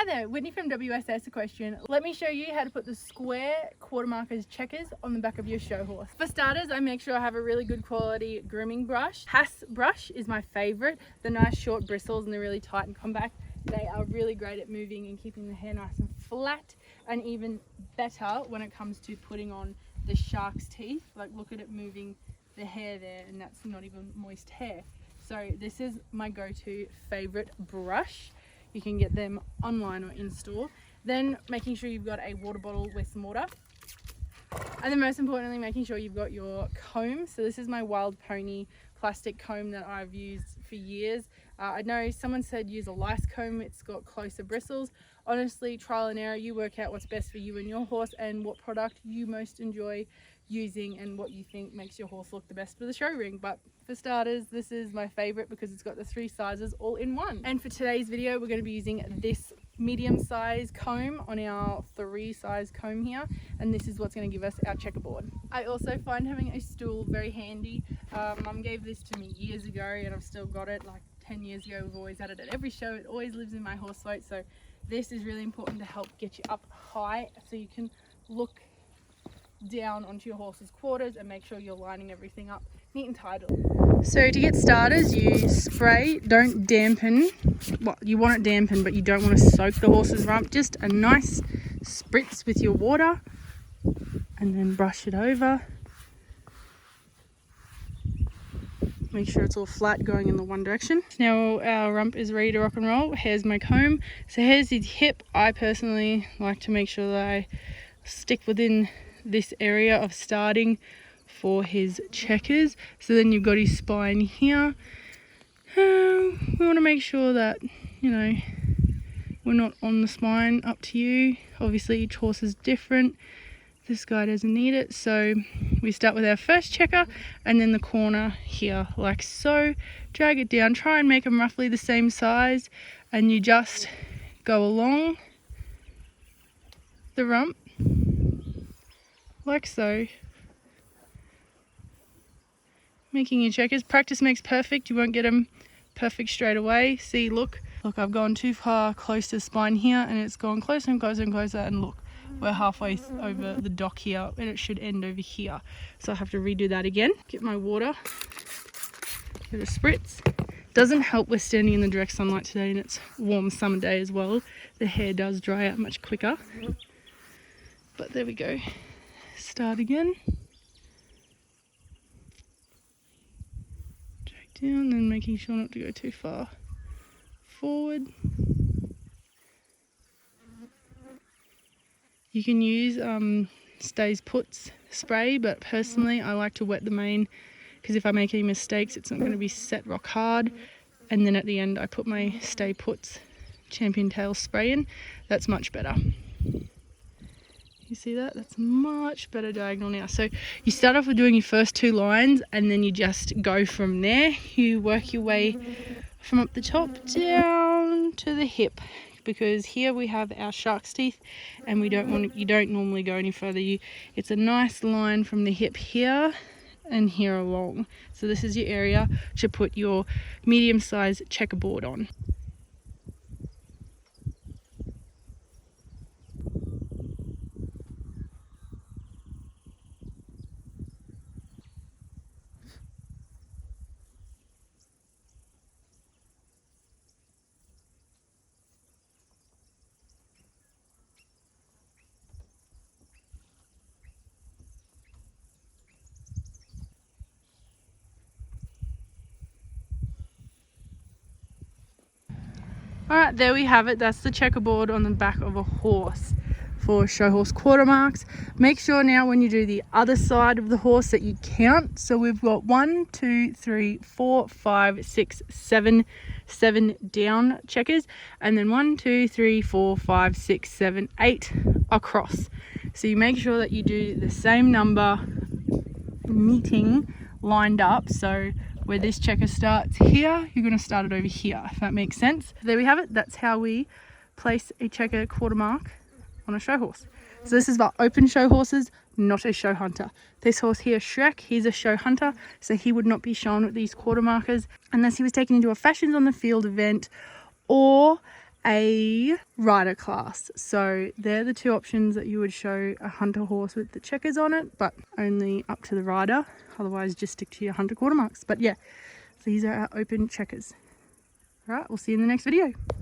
there, Whitney from WSS Equestrian. Let me show you how to put the square quarter markers checkers on the back of your show horse. For starters, I make sure I have a really good quality grooming brush. HAAS brush is my favorite. The nice short bristles and they're really tight and compact. They are really great at moving and keeping the hair nice and flat, and even better when it comes to putting on the shark's teeth. Like, look at it moving the hair there, and that's not even moist hair. So this is my go-to favorite brush. You can get them online or in store. Then making sure you've got a water bottle with some water. And then most importantly, making sure you've got your comb. So this is my Wild Pony plastic comb that I've used for years. I know someone said use a lice comb, it's got closer bristles. Honestly, trial and error, you work out what's best for you and your horse and what product you most enjoy using and what you think makes your horse look the best for the show ring. But for starters, this is my favorite because it's got the 3 sizes all in one. And for today's video, we're going to be using this medium size comb on our 3 size comb here, and this is what's going to give us our checkerboard. I also find having a stool very handy. Mum gave this to me years ago and I've still got it. Like 10 years ago, we've always had it at every show. It always lives in my horse float, so this is really important to help get you up high so you can look down onto your horse's quarters and make sure you're lining everything up neat and tidy. So to get starters, you spray, don't dampen. Well, you want it dampened, but you don't want to soak the horse's rump. Just a nice spritz with your water and then brush it over. Make sure it's all flat going in the one direction. Now our rump is ready to rock and roll. Here's my comb. So here's his hip. I personally like to make sure that I stick within this area of starting for his checkers. So then you've got his spine here. We want to make sure that, you know, we're not on the spine. Up to you. Obviously each horse is different. This guy doesn't need it, so we start with our first checker and then the corner here like so. Drag it down, try and make them roughly the same size, and you just go along the rump like so, making your checkers. Practice makes perfect. You won't get them perfect straight away. See, look, I've gone too far close to the spine here and it's gone closer and closer and closer, and look, we're halfway over the dock here and it should end over here. So I have to redo that again. Get my water, give it a spritz. Doesn't help we're standing in the direct sunlight today and it's a warm summer day as well. The hair does dry out much quicker. But there we go. Start again. Drag down, then making sure not to go too far forward. You can use Stays Puts spray, but personally I like to wet the mane because if I make any mistakes it's not going to be set rock hard. And then at the end I put my Stay Puts Champion Tail spray in. That's much better. You see that? That's much better diagonal now. So you start off with doing your first 2 lines and then you just go from there. You work your way from up the top down to the hip, because here we have our shark's teeth and you don't normally go any further. It's a nice line from the hip here and here along. So this is your area to put your medium-sized checkerboard on. Alright, there we have it. That's the checkerboard on the back of a horse for show horse quarter marks. Make sure now when you do the other side of the horse that you count. So we've got 1, 2, 3, 4, 5, 6, 7 down checkers, and then 1, 2, 3, 4, 5, 6, 7, 8 across. So you make sure that you do the same number meeting lined up. So where this checker starts here, you're going to start it over here, if that makes sense. There we have it. That's how we place a checker quarter mark on a show horse. So this is for open show horses, not a show hunter. This horse here, Shrek, he's a show hunter, so he would not be shown with these quarter markers unless he was taken into a fashions on the field event or a rider class. So they're the two options that you would show a hunter horse with the checkers on it, but only up to the rider. Otherwise just stick to your hunter quarter marks. But yeah, these are our open checkers. All right, we'll see you in the next video.